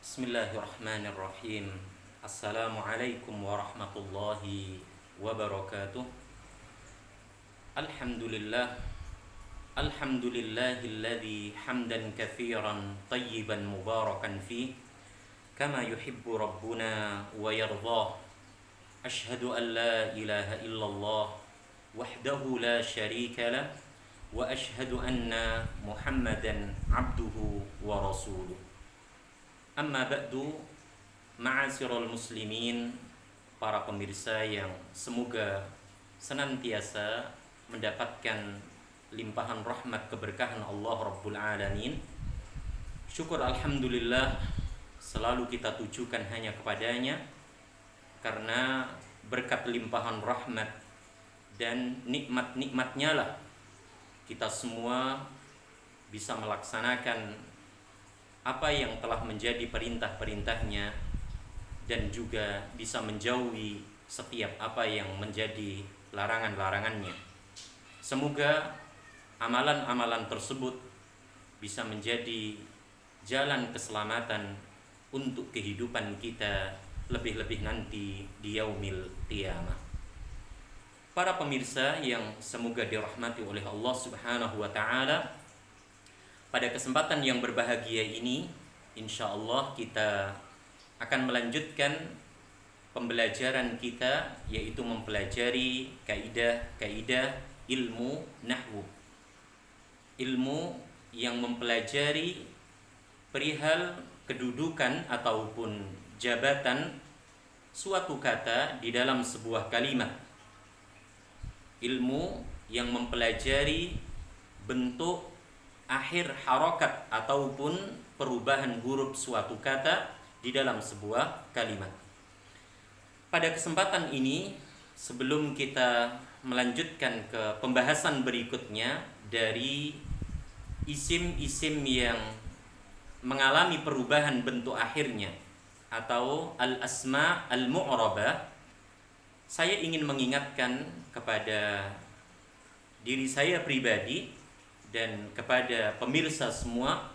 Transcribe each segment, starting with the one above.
Bismillahirrahmanirrahim. Assalamualaikum warahmatullahi wabarakatuh. Alhamdulillah. Alhamdulillahilladzi hamdan katsiran tayyiban mubarakan fi kama yuhibbu rabbuna wa yardah. Ashhadu an la ilaha illallah wahdahu la syarika lah wa ashhadu anna Muhammadan abduhu wa rasuluh. Amma ba'du, ma'asyiral muslimin, para pemirsa yang semoga senantiasa mendapatkan limpahan rahmat keberkahan Allah Rabbul Alamin. Syukur alhamdulillah selalu kita tujukan hanya kepadanya, karena berkat limpahan rahmat dan nikmat-nikmatnya lah kita semua bisa melaksanakan apa yang telah menjadi perintah-perintahnya dan juga bisa menjauhi setiap apa yang menjadi larangan-larangannya. Semoga amalan-amalan tersebut bisa menjadi jalan keselamatan untuk kehidupan kita lebih-lebih nanti di yaumil qiyamah. Para pemirsa yang semoga dirahmati oleh Allah Subhanahu wa taala, pada kesempatan yang berbahagia ini, insya Allah kita akan melanjutkan pembelajaran kita, yaitu mempelajari kaidah-kaidah ilmu nahwu. Ilmu yang mempelajari perihal kedudukan ataupun jabatan suatu kata di dalam sebuah kalimat. Ilmu yang mempelajari bentuk akhir harokat ataupun perubahan huruf suatu kata di dalam sebuah kalimat. Pada kesempatan ini, sebelum kita melanjutkan ke pembahasan berikutnya dari isim-isim yang mengalami perubahan bentuk akhirnya atau al-asma al-mu'rabah, saya ingin mengingatkan kepada diri saya pribadi dan kepada pemirsa semua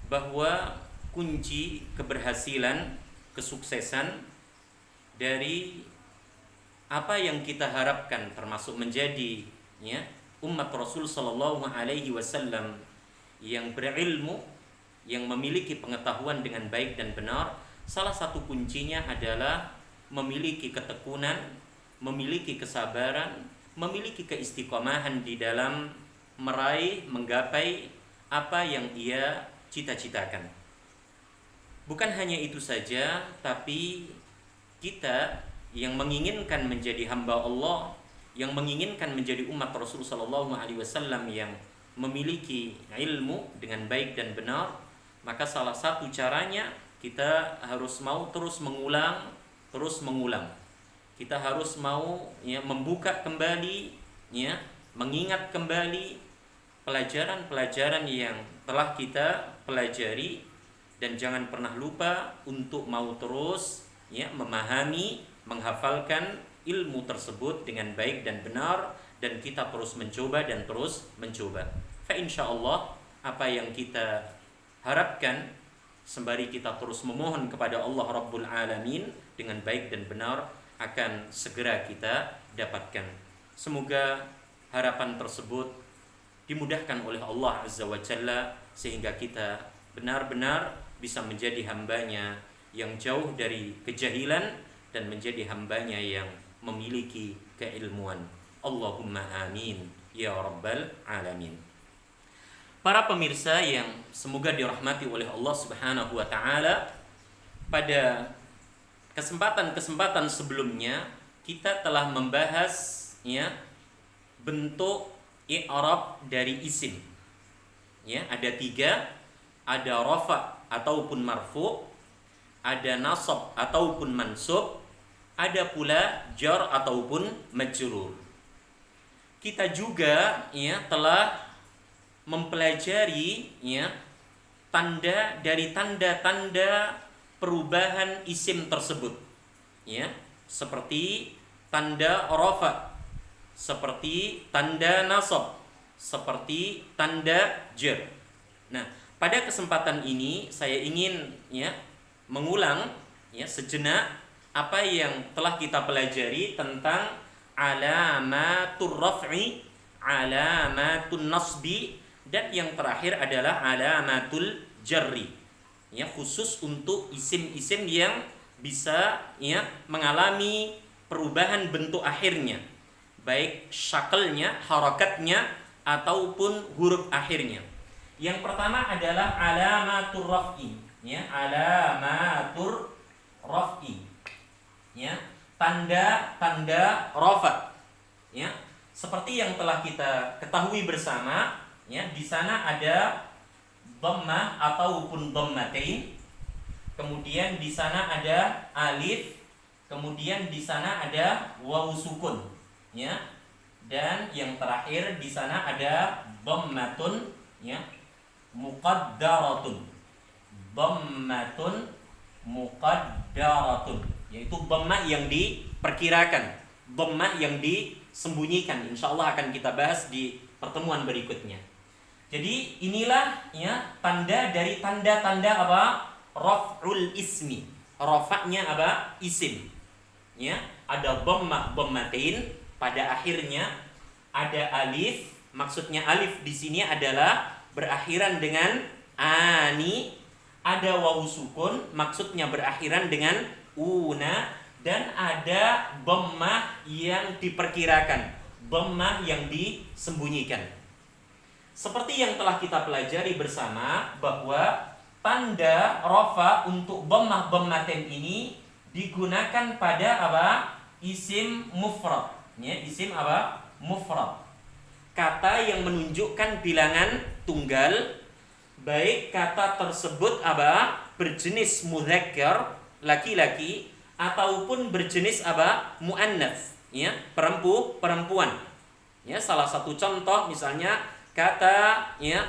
bahwa kunci keberhasilan, kesuksesan dari apa yang kita harapkan termasuk menjadi umat Rasul sallallahu alaihi wasallam yang berilmu, yang memiliki pengetahuan dengan baik dan benar, salah satu kuncinya adalah memiliki ketekunan, memiliki kesabaran, memiliki keistiqomahan di dalam meraih, menggapai apa yang ia cita-citakan. Bukan hanya itu saja, tapi kita yang menginginkan menjadi hamba Allah, yang menginginkan menjadi umat Rasul sallallahu alaihi wasallam yang memiliki ilmu dengan baik dan benar, maka salah satu caranya kita harus mau terus mengulang. Kita harus mau membuka kembali, mengingat kembali pelajaran-pelajaran yang telah kita pelajari, dan jangan pernah lupa untuk mau terus memahami, menghafalkan ilmu tersebut dengan baik dan benar, dan kita terus mencoba dan terus mencoba. Fa insyaallah apa yang kita harapkan sembari kita terus memohon kepada Allah Rabbul Alamin dengan baik dan benar akan segera kita dapatkan. Semoga harapan tersebut dimudahkan oleh Allah Azza wa Jalla sehingga kita benar-benar bisa menjadi hambanya yang jauh dari kejahilan dan menjadi hambanya yang memiliki keilmuan. Allahumma amin ya rabbal alamin. Para pemirsa yang semoga dirahmati oleh Allah Subhanahu wa taala, pada kesempatan-kesempatan sebelumnya kita telah membahas bentuk i'rab dari isim. Ada 3, ada rafa ataupun marfu, ada nasab ataupun mansub, ada pula jar ataupun majrur. Kita juga telah mempelajari tanda dari tanda-tanda perubahan isim tersebut. Seperti tanda rafa, seperti tanda nasab, seperti tanda jar. Nah, pada kesempatan ini saya ingin mengulang ya sejenak apa yang telah kita pelajari tentang alamatur raf'i, alamatun nasbi, dan yang terakhir adalah alamatul jarri. Ya, khusus untuk isim-isim yang bisa ya mengalami perubahan bentuk akhirnya, baik syaklnya, harakatnya ataupun huruf akhirnya. Yang pertama adalah alamatur raf'i, ya, alamatur raf'i. Ya, tanda-tanda rafa. Ya, seperti yang telah kita ketahui bersama, ya, di sana ada dhammah ataupun dhammatain. Kemudian di sana ada alif, kemudian di sana ada wawu sukun, ya. Dan yang terakhir di sana ada dhammatun, ya, muqaddaratun. Dhammatun muqaddaratun, yaitu dhammah yang diperkirakan, dhammah yang disembunyikan. Insyaallah akan kita bahas di pertemuan berikutnya. Jadi inilah ya tanda dari tanda-tanda apa? Raf'ul ismi. Rafa'nya apa? Isim. Ya, ada dhammah, dhammatain pada akhirnya, ada alif. Maksudnya alif di sini adalah berakhiran dengan ani, ada wawu sukun, maksudnya berakhiran dengan una, dan ada dhammah yang diperkirakan, dhammah yang disembunyikan. Seperti yang telah kita pelajari bersama bahwa tanda rafa untuk dhammah dhammatain ini digunakan pada apa? Isim mufrad, ya, isim apa? Mufrad. Kata yang menunjukkan bilangan tunggal, baik kata tersebut apa? Berjenis mudzakkar, laki-laki, ataupun berjenis apa? Muannats, ya, perempuan. Ya, salah satu contoh misalnya kata ya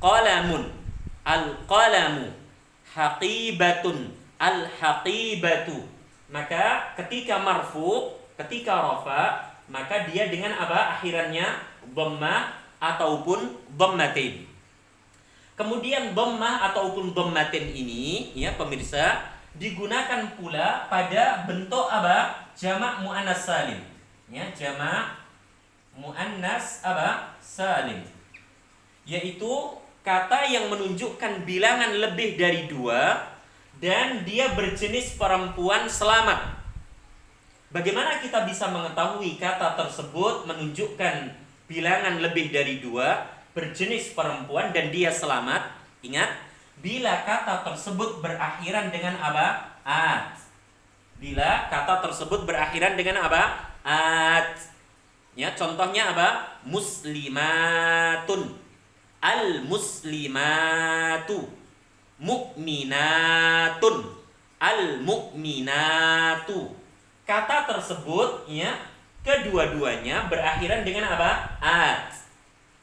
qalamun, al-qalamu, haqibatun, al-haqibatu. Maka ketika marfu, ketika rafa, maka dia dengan apa? Akhirannya dhammah ataupun dhammatain. Kemudian dhammah ataupun dhammatain ini ya pemirsa digunakan pula pada bentuk apa? Jamak muannas salim. Ya, jamak muannas apa? Salim. Yaitu kata yang menunjukkan bilangan lebih dari 2 dan dia berjenis perempuan selamat. Bagaimana kita bisa mengetahui kata tersebut menunjukkan bilangan lebih dari 2, berjenis perempuan dan dia selamat? Ingat, bila kata tersebut berakhiran dengan apa? At. Bila kata tersebut berakhiran dengan apa? At. Ya, contohnya apa? Muslimatun, al-muslimatu, mu'minatun, al-mu'minatu. Kata tersebut ya kedua-duanya berakhiran dengan apa? At.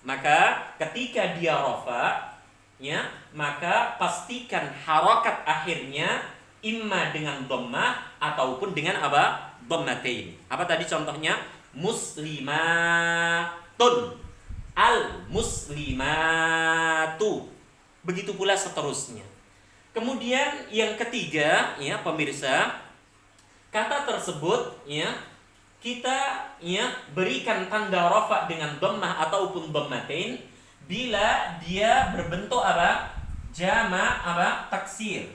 Maka ketika dia rafa ya, maka pastikan harokat akhirnya imma dengan dhammah ataupun dengan apa? Dhammatain. Apa tadi contohnya? Muslimatun, al-muslimatu. Begitu pula seterusnya. Kemudian yang ketiga ya pemirsa, kata tersebut ya kita ya berikan tanda rafa dengan dhammah ataupun dhammatain bila dia berbentuk apa? Jamak apa? Taksir.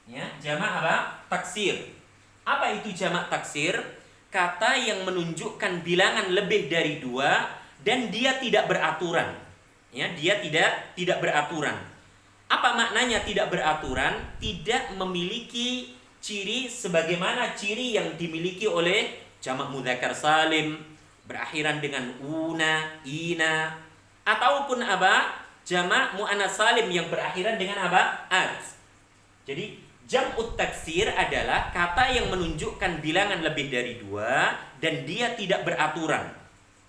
Ya, jamak apa? Taksir. Apa itu jamak taksir? Kata yang menunjukkan bilangan lebih dari 2 dan dia tidak beraturan. Ya, dia tidak beraturan. Apa maknanya tidak beraturan? Tidak memiliki ciri sebagaimana ciri yang dimiliki oleh jamak mudzakkar salim berakhiran dengan una, ina, ataupun apa? Jamak muannats salim yang berakhiran dengan apa? At. Jadi jam'ut taksir adalah kata yang menunjukkan bilangan lebih dari 2 dan dia tidak beraturan.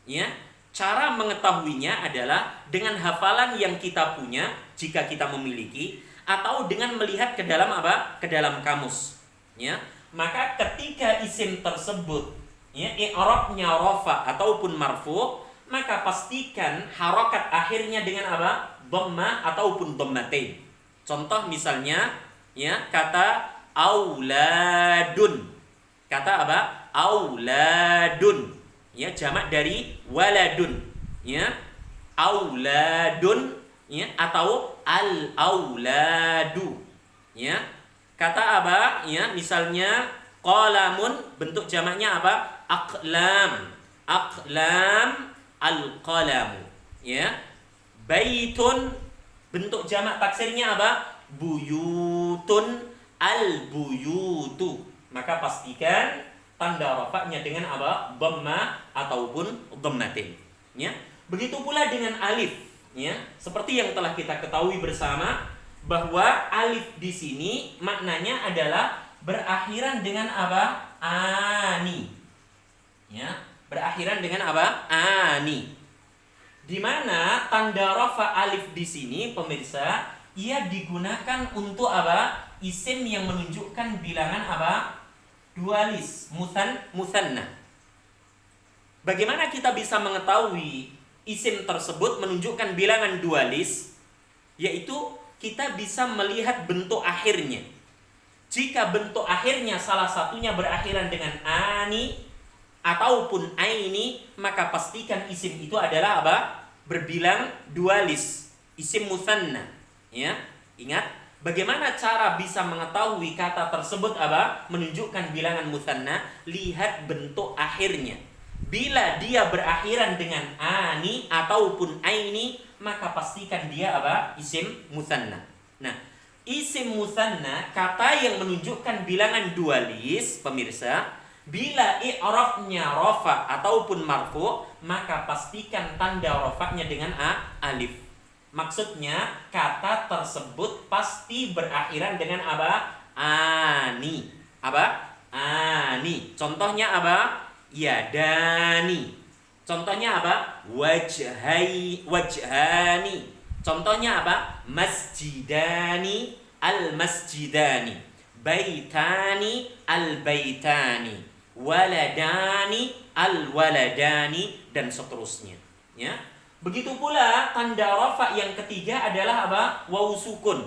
Ya, cara mengetahuinya adalah dengan hafalan yang kita punya jika kita memiliki, atau dengan melihat ke dalam apa? Ke dalam kamus. Ya, maka ketika isim tersebut ya i'rabnya rafa ataupun marfu, maka pastikan harokat akhirnya dengan apa? Dhammah ataupun dhammatain. Contoh misalnya ya, kata auladun. Kata apa? Auladun. Ya, jamak dari waladun. Ya. Auladun, ya, atau al-auladu. Ya. Kata apa? Ya, misalnya qalamun, bentuk jamaknya apa? Aqlam. Aqlam al-qalamu. Ya. Baitun, bentuk jamak taksirnya apa? Buyutun al-buyutu. Maka pastikan tanda rafa'nya dengan apa? Dhamma ataupun dhammatin. Ya. Begitu pula dengan alif, ya. Seperti yang telah kita ketahui bersama bahwa alif di sini maknanya adalah berakhiran dengan apa? Ani. Ya, berakhiran dengan apa? Ani. Di mana tanda rafa alif di sini pemirsa, ia digunakan untuk apa? Isim yang menunjukkan bilangan apa? Dualis, musanna. Bagaimana kita bisa mengetahui isim tersebut menunjukkan bilangan dualis? Yaitu kita bisa melihat bentuk akhirnya. Jika bentuk akhirnya salah satunya berakhiran dengan ani ataupun aini, maka pastikan isim itu adalah apa? Berbilang dualis, isim musanna. Ya, ingat. Bagaimana cara bisa mengetahui kata tersebut apa? Menunjukkan bilangan musanna? Lihat bentuk akhirnya. Bila dia berakhiran dengan ani ataupun aini, maka pastikan dia apa? Isim musanna. Nah, isim musanna, kata yang menunjukkan bilangan dualis, pemirsa, bila i'rabnya rafa ataupun marfu, maka pastikan tanda rafa'nya dengan alif. Maksudnya kata tersebut pasti berakhiran dengan apa? Ani. Apa? Ani. Contohnya apa? Yadani. Contohnya apa? Wajhani. Contohnya apa? Masjidani, al-masjidani. Baitani, al-baitani. Waladani, al-waladani, dan seterusnya. Ya. Begitu pula tanda rafa yang ketiga adalah apa? Waw sukun.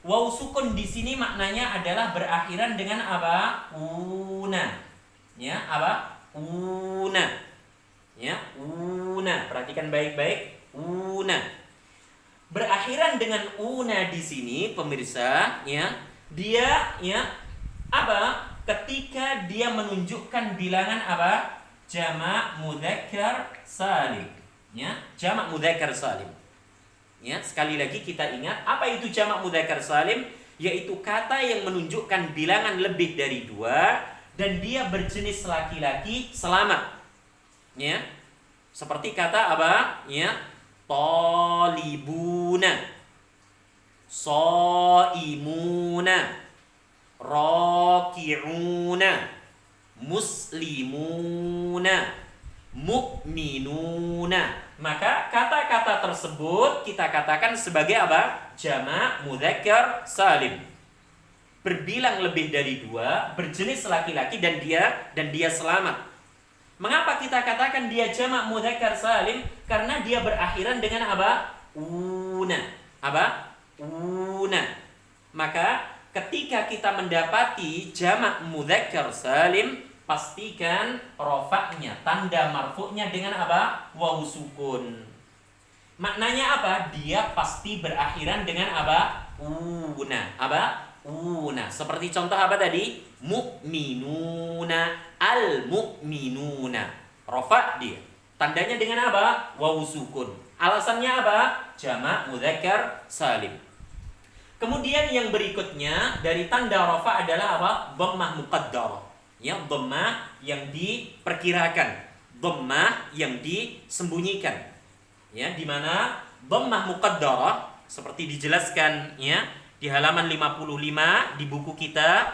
Waw sukun di sini maknanya adalah berakhiran dengan apa? Una. Ya, apa? Una. Ya, una. Perhatikan baik-baik. Una. Berakhiran dengan una di sini, pemirsa, ya. Dia ya apa? Ketika dia menunjukkan bilangan apa? Jamak mudzakkar salim. Ya, jamak mudzakkar salim. Ya, sekali lagi kita ingat apa itu jamak mudzakkar salim, yaitu kata yang menunjukkan bilangan lebih dari 2 dan dia berjenis laki-laki selamat. Ya. Seperti kata apa? Ya, talibuna, shaimuna, raki'una, muslimuna, mu'minuna. Maka kata-kata tersebut kita katakan sebagai apa? Jamak mudzakkar salim. Berbilang lebih dari 2, berjenis laki-laki dan dia selamat. Mengapa kita katakan dia jamak mudzakkar salim? Karena dia berakhiran dengan apa? Una. Apa? Una. Maka ketika kita mendapati jamak mudzakkar salim, pastikan rofaknya, tanda marfu'nya dengan apa? Waw sukun. Maknanya apa? Dia pasti berakhiran dengan apa? Una. Apa? Una. Seperti contoh apa tadi? Mu'minuna, al-mu'minuna. Rofak dia. Tandanya dengan apa? Waw sukun. Alasannya apa? Jamak mudzakkar salim. Kemudian yang berikutnya dari tanda rofa adalah apa? Dhammah muqaddarah. Ya, dhammah yang diperkirakan, dhammah yang disembunyikan. Ya, di mana dhammah muqaddarah seperti dijelaskan ya di halaman 55 di buku kita,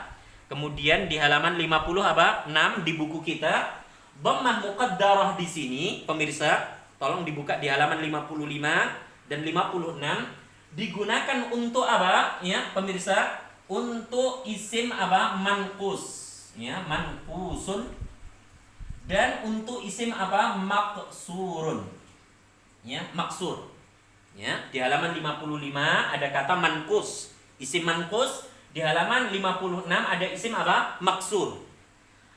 kemudian di halaman 50 apa? 6 di buku kita. Dhammah muqaddarah di sini, pemirsa, tolong dibuka di halaman 55 dan 56, digunakan untuk apa? Ya, pemirsa, untuk isim apa? Manqus. Ya, manqusun, dan untuk isim apa? Maqsurun. Ya, maksur. Ya, di halaman 55 ada kata manqus. Isim manqus Di halaman 56 ada isim apa? Maksur.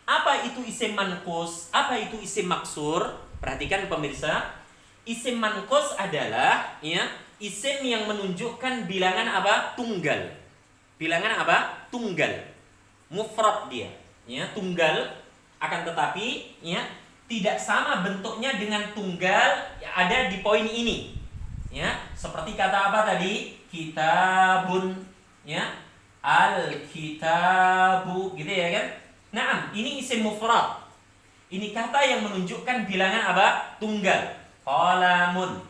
Apa itu isim manqus? Apa itu isim maksur? Perhatikan pemirsa. Isim manqus adalah ya, isim yang menunjukkan bilangan apa? Tunggal. Bilangan apa? Tunggal. Mufrad dia, ya, tunggal. Akan tetapi ya, tidak sama bentuknya dengan tunggal yang ada di poin ini. Ya, seperti kata apa tadi? Kitabun, ya. Al-kitabu, gitu ya kan? Nah, ini isim mufrad. Ini kata yang menunjukkan bilangan apa? Tunggal. Qalamun.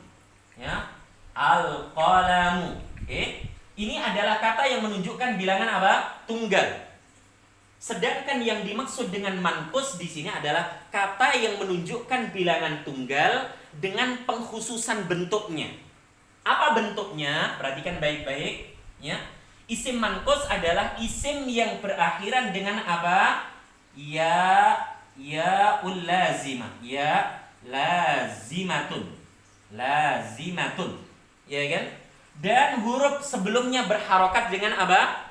Ya. Al-qalamu. Oke. Ini adalah kata yang menunjukkan bilangan apa? Tunggal. Sedangkan yang dimaksud dengan manqus di sini adalah kata yang menunjukkan bilangan tunggal dengan pengkhususan bentuknya. Apa bentuknya? Perhatikan baik-baik, ya. Isim manqus adalah isim yang berakhiran dengan apa? Ya lazimah. Ya lazimatun. Lazimatun. Ya kan? Dan huruf sebelumnya berharokat dengan apa?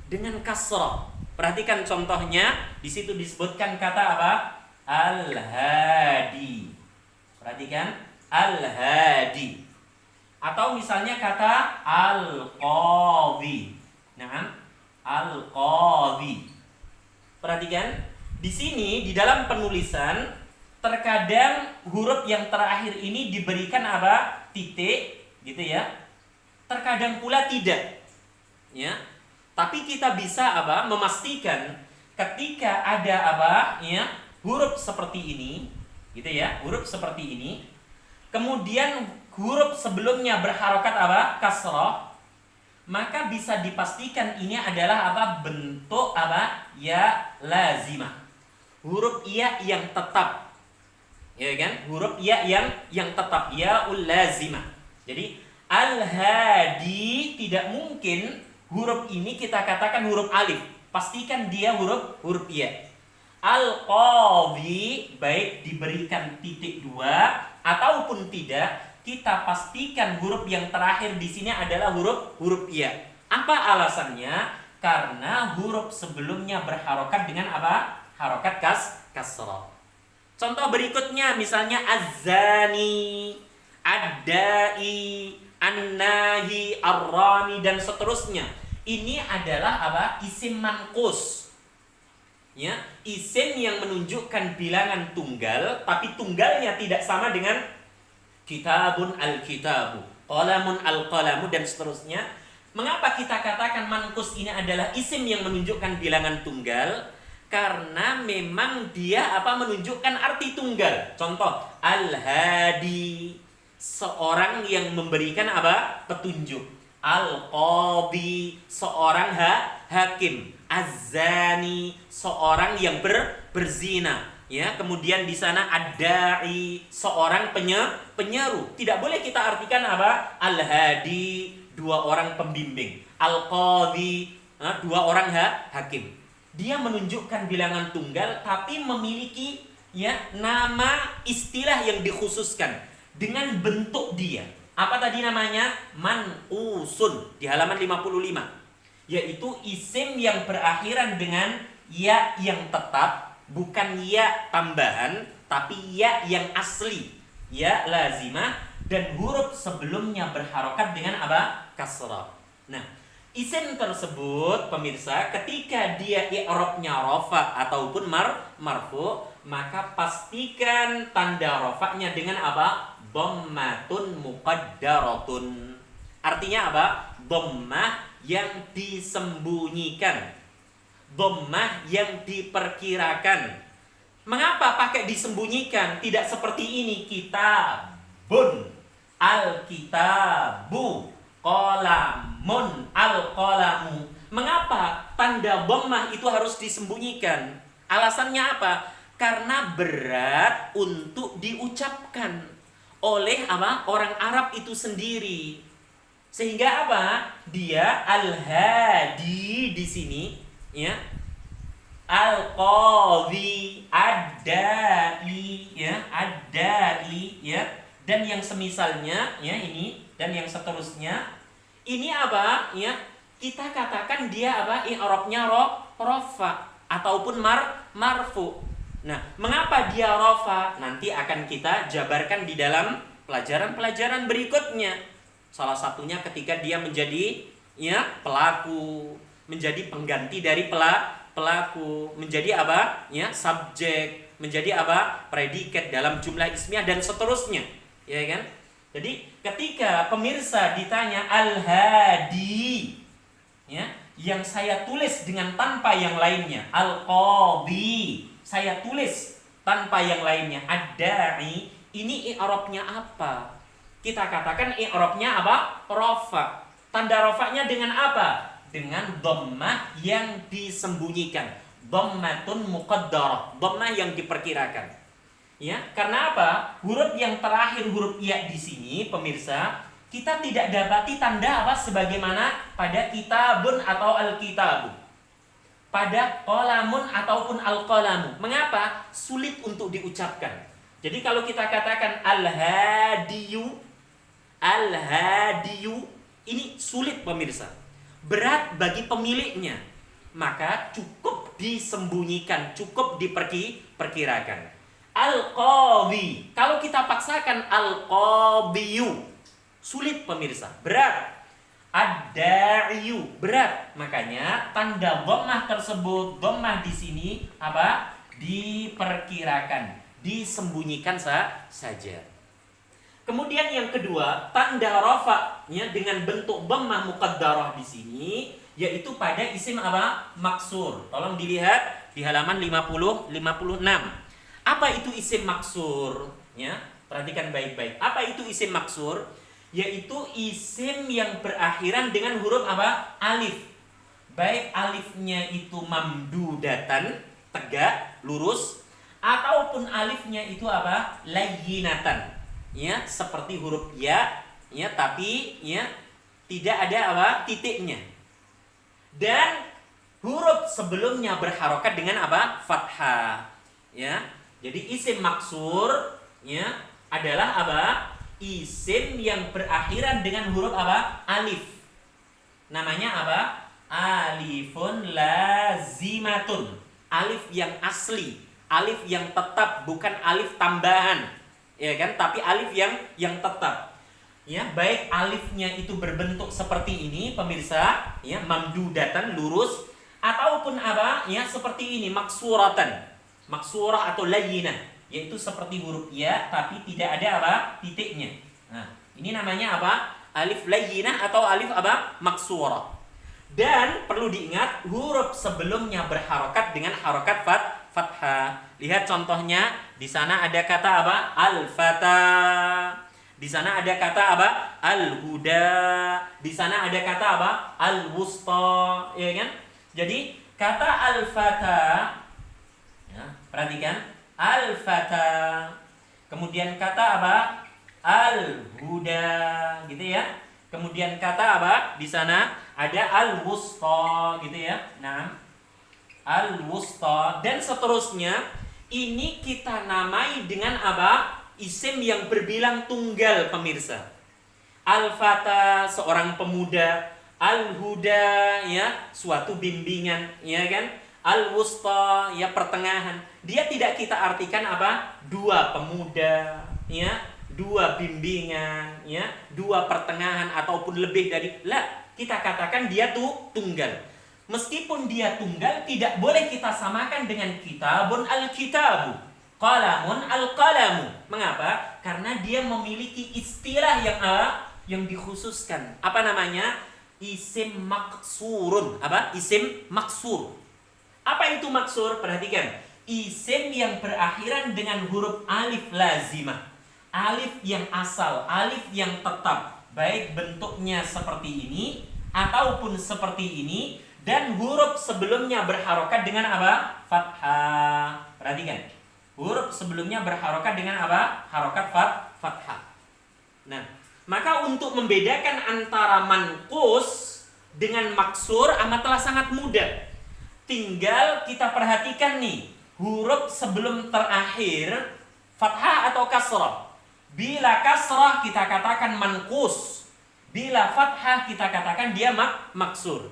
Dengan kasrah. Perhatikan contohnya, di situ disebutkan kata apa? Al-hadi. Perhatikan, al-hadi. Atau misalnya kata al-qadhi. Nah, al-qadhi. Perhatikan, di sini di dalam penulisan terkadang huruf yang terakhir ini diberikan apa? Titik, gitu ya. Terkadang pula tidak. Ya. Tapi kita bisa apa? Memastikan ketika ada apa? Ya, huruf seperti ini, gitu ya. Huruf seperti ini. Kemudian huruf sebelumnya berharokat apa? Kasrah. Maka bisa dipastikan ini adalah apa? Bentuk apa? Ya lazimah. Huruf ya yang tetap. Ya kan? Huruf ya yang tetap. Ya lazimah. Jadi al-hadi tidak mungkin huruf ini kita katakan huruf alif. Pastikan dia huruf ya. Al-qadhi baik diberikan titik 2 ataupun tidak, kita pastikan huruf yang terakhir di sini adalah huruf ya. Apa alasannya? Karena huruf sebelumnya berharokat dengan apa? Harokat kasrah. Contoh berikutnya misalnya az-zani, ad-da'i, an-nahi, ar-rami dan seterusnya. Ini adalah apa? Isim manqus. Ya, isim yang menunjukkan bilangan tunggal, tapi tunggalnya tidak sama dengan kitabun al-kitabu, qalamun al-qalamu dan seterusnya. Mengapa kita katakan manqus ini adalah isim yang menunjukkan bilangan tunggal? Karena memang dia apa? Menunjukkan arti tunggal. Contoh, al-hadi, seorang yang memberikan apa? Petunjuk. Al-qadhi, seorang hakim. Az-zani, seorang yang berzina. Ya, kemudian di sana ad-da'i, seorang penyeru. Tidak boleh kita artikan apa? Al-hadi, 2 orang pembimbing. Al-qadhi, 2 orang hakim. Dia menunjukkan bilangan tunggal tapi memiliki ya nama istilah yang dikhususkan dengan bentuk dia. Apa tadi namanya? Manqusun di halaman 55. Yaitu isim yang berakhiran dengan ya yang tetap, bukan ya tambahan, tapi ya yang asli, ya lazimah, dan huruf sebelumnya berharokat dengan apa? Kasrah. Nah, isim tersebut pemirsa ketika dia i'rabnya rafa ataupun marfu, maka pastikan tanda rafa'nya dengan apa? Dhammatun muqaddaratun. Artinya apa? Dhammah yang disembunyikan, dhammah yang diperkirakan. Mengapa pakai disembunyikan? Tidak seperti ini, kitabun, al-kitabu, qalamun, al-qalamu. Mengapa tanda dhammah itu harus disembunyikan? Alasannya apa? Karena berat untuk diucapkan oleh apa? Orang Arab itu sendiri. Sehingga apa? Dia al-hadi di sini, ya. Al-qadhi, ad-da'i, ya, ad-da'i, ya. Dan yang semisalnya, ya, ini dan yang seterusnya. Ini apa? Ya. kita katakan dia apa? I'rabnya rafa ataupun marfu. Nah, mengapa dia rafa? Nanti akan kita jabarkan di dalam pelajaran-pelajaran berikutnya. Salah satunya ketika dia menjadi pelaku, menjadi pengganti dari pelaku, menjadi apa? Subjek, menjadi apa? Predikat dalam jumlah ismiyah dan seterusnya. Ya kan? Jadi ketika pemirsa ditanya al-hadi, yang saya tulis dengan tanpa yang lainnya, al-qadhi, saya tulis tanpa yang lainnya, ad-da'i, ini i'rabnya apa? Kita katakan i'rabnya apa? Rafa. Tanda rafanya dengan apa? Dengan dhammah yang disembunyikan, dhammatun muqaddarah, dhammah yang diperkirakan. Ya, karena apa? Huruf yang terakhir huruf ya di sini, pemirsa, kita tidak dapati tanda apa sebagaimana pada kitabun atau al-kitabu, pada qalamun ataupun al-qalamu. Mengapa? Sulit untuk diucapkan. Jadi kalau kita katakan al-hadiyu, ini sulit pemirsa, berat bagi pemiliknya, maka cukup disembunyikan, cukup diperkirakan. Al-qadhi, kalau kita paksakan al-qadhiyu, sulit pemirsa, berat. Ad-da'iyu, berat. Makanya tanda dhammah tersebut, dhammah di sini apa? Diperkirakan, disembunyikan saja. Kemudian yang kedua, tanda rafa'nya dengan bentuk dhammah muqaddarah di sini, yaitu pada isim apa? Maksur. Tolong dilihat di halaman 50-56. Apa itu isim maksur? Perhatikan baik-baik. Apa itu isim maksur? Yaitu isim yang berakhiran dengan huruf apa? Alif. Baik alifnya itu mamdudatan, tegak, lurus, ataupun alifnya itu apa? Layyinatan. Seperti huruf ya, tapi tidak ada apa? Titiknya. Dan huruf sebelumnya berharokat dengan apa? Fathah. Jadi isim maksur adalah apa? Isim yang berakhiran dengan huruf apa? Alif. Namanya apa? Alifun lazimatun. Alif yang asli, alif yang tetap, bukan alif tambahan. Ya kan? Tapi alif yang tetap. Baik alifnya itu berbentuk seperti ini, pemirsa, mamdudatan, lurus, ataupun apa? Seperti ini, maksuratan. Maksurah atau layyinah, yaitu seperti huruf ya tapi tidak ada apa? Titiknya. Nah, ini namanya apa? Alif layyinah atau alif apa? Maksurah. Dan perlu diingat huruf sebelumnya berharokat dengan harokat fathah. Lihat contohnya, di sana ada kata apa? Al-fata. Di sana ada kata apa? Al-huda. Di sana ada kata apa? Al-wusta, ya kan? Jadi kata al-fata, perhatikan, al-fata. Kemudian kata apa? Al-huda, gitu ya. Kemudian kata apa? Di sana ada al-wusta, gitu ya. Nah, al-wusta dan seterusnya. Ini kita namai dengan apa? Isim yang berbilang tunggal, pemirsa. Al-fata, seorang pemuda. Al-huda, suatu bimbingan, ya kan? Al-wusta, pertengahan. Dia tidak kita artikan apa? Dua pemuda, dua bimbingan, dua pertengahan ataupun lebih dari. Kita katakan dia tuh tunggal. Meskipun dia tunggal, tidak boleh kita samakan dengan kitabun al-kitabu, qalamun al-qalamu. Mengapa? Karena dia memiliki istilah yang dikhususkan. Apa namanya? Isim maksurun. Apa? Isim maksur. Apa itu maksur? Perhatikan. Isim yang berakhiran dengan huruf alif lazimah. Alif yang asal, alif yang tetap. Baik bentuknya seperti ini ataupun seperti ini, dan huruf sebelumnya berharokat dengan apa? Fathah. Perhatikan. Huruf sebelumnya berharokat dengan apa? Harokat fathah. Nah, maka untuk membedakan antara manqus dengan maksur amatlah sangat mudah. Tinggal kita perhatikan nih, huruf sebelum terakhir fathah atau kasrah. Bila kasrah kita katakan manqus. Bila fathah kita katakan dia maksur.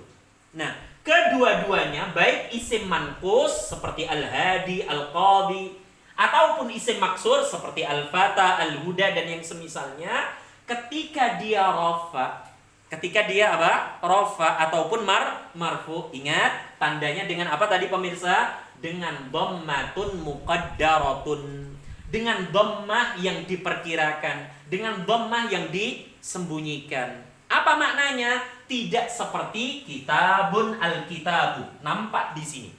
Nah, kedua-duanya baik isim manqus seperti al-hadi, al-qadi ataupun isim maksur seperti al-fata, al-huda dan yang semisalnya, ketika dia rafa, ketika dia apa? Rafa ataupun marfu, ingat tandanya dengan apa tadi pemirsa? Dengan dhammatun muqaddaratun. Dengan dhammah yang diperkirakan, dengan dhammah yang disembunyikan. Apa maknanya? Tidak seperti kitabun al-kitabu. Nampak di sini.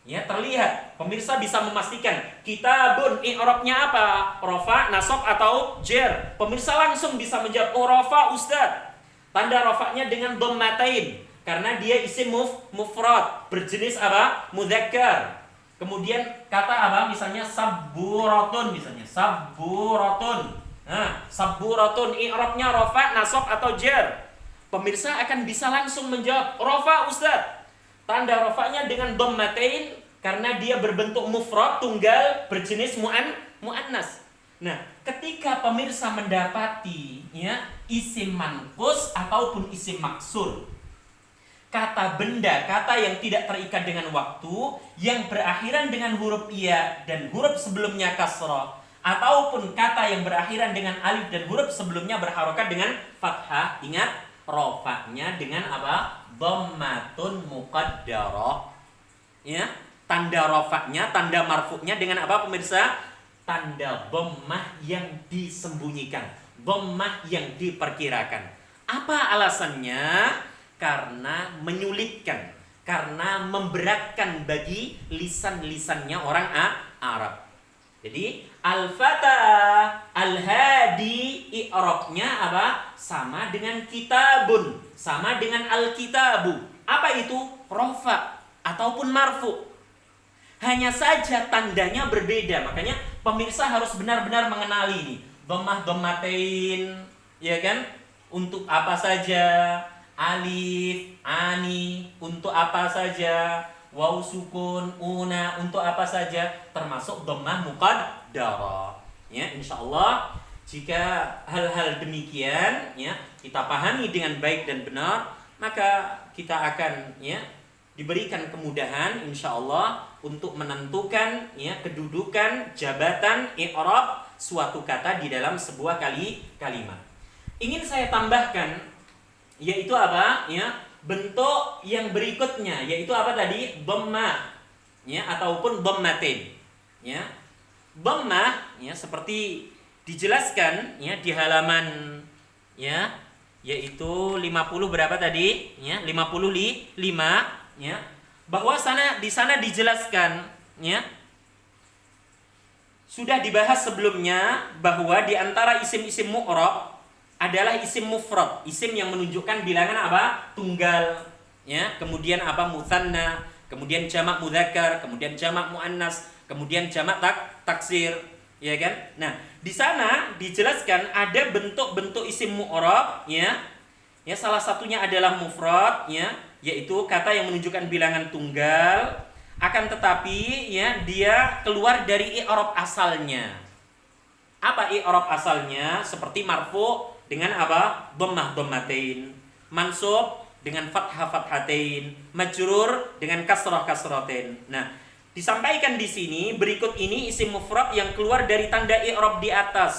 Ya, terlihat. Pemirsa bisa memastikan kitabun i'rabnya apa? Rafa, nasab atau jar? Pemirsa langsung bisa menjawab, "Oh, rafa, Ustaz." Tanda rafa'nya dengan dhammatain karena dia isim mufrad, berjenis apa? Mudzakkar. Kemudian kata apa? Misalnya sabburatun, misalnya sabburatun. Nah, sabburatun i'rabnya rafa, nasab atau jar? Pemirsa akan bisa langsung menjawab, "Rafa, Ustaz." Tanda rafa'nya dengan dhammatain karena dia berbentuk mufrad, tunggal, berjenis muannas. Nah, ketika pemirsa mendapati ya isim manqus ataupun isim maksur, kata benda, kata yang tidak terikat dengan waktu, yang berakhiran dengan huruf iya dan huruf sebelumnya kasrah, ataupun kata yang berakhiran dengan alif dan huruf sebelumnya berharokat dengan fathah, ingat rofaknya dengan apa? Dhammatun muqaddarah. Ya, tanda rofaknya, tanda marfuknya dengan apa pemirsa? Tanda dhammah yang disembunyikan, dhammah yang diperkirakan. Apa alasannya? Karena menyulitkan, karena memberatkan bagi lisan-lisannya orang Arab. Jadi al-fata, al-hadi i'rabnya apa? Sama dengan kitabun, sama dengan al-kitabu. Apa itu? Rafa ataupun marfu. Hanya saja tandanya berbeda. Makanya pemirsa harus benar-benar mengenali ini. Dhammah, dhammatain, ya kan? Untuk apa saja? Alif, ani, untuk apa saja? Waw sukun, una, untuk apa saja? Termasuk dhammah muqaddarah. Ya, insyaallah jika hal-hal demikian ya kita pahami dengan baik dan benar, maka kita akan ya diberikan kemudahan insyaallah untuk menentukan ya kedudukan jabatan i'rab suatu kata di dalam sebuah kalimat. Ingin saya tambahkan yaitu apa? Ya, bentuk yang berikutnya yaitu apa tadi? Dhammah ya ataupun dhammatin. Ya. Dhammah ya seperti dijelaskan ya di halaman ya yaitu 50 berapa tadi? Ya, 55 ya, bahwa di sana dijelaskan ya sudah dibahas sebelumnya bahwa di antara isim-isim mu'rab adalah isim mufrad, isim yang menunjukkan bilangan apa? Tunggal ya, kemudian apa? Mutsanna, kemudian jamak mudzakkar, kemudian jamak muannas, kemudian jamak taksir, ya kan? Nah, di sana dijelaskan ada bentuk-bentuk isim mu'rab ya. Ya, salah satunya adalah mufrad ya, yaitu kata yang menunjukkan bilangan tunggal, akan tetapi ya dia keluar dari i'rab asalnya. Apa i'rab asalnya? Seperti marfu dengan apa? Dhammah dhammatain, mansub dengan fathah fathatain, majrur dengan kasrah kasratain. Nah, disampaikan di sini berikut ini isim mufrad yang keluar dari tanda i'rab di atas.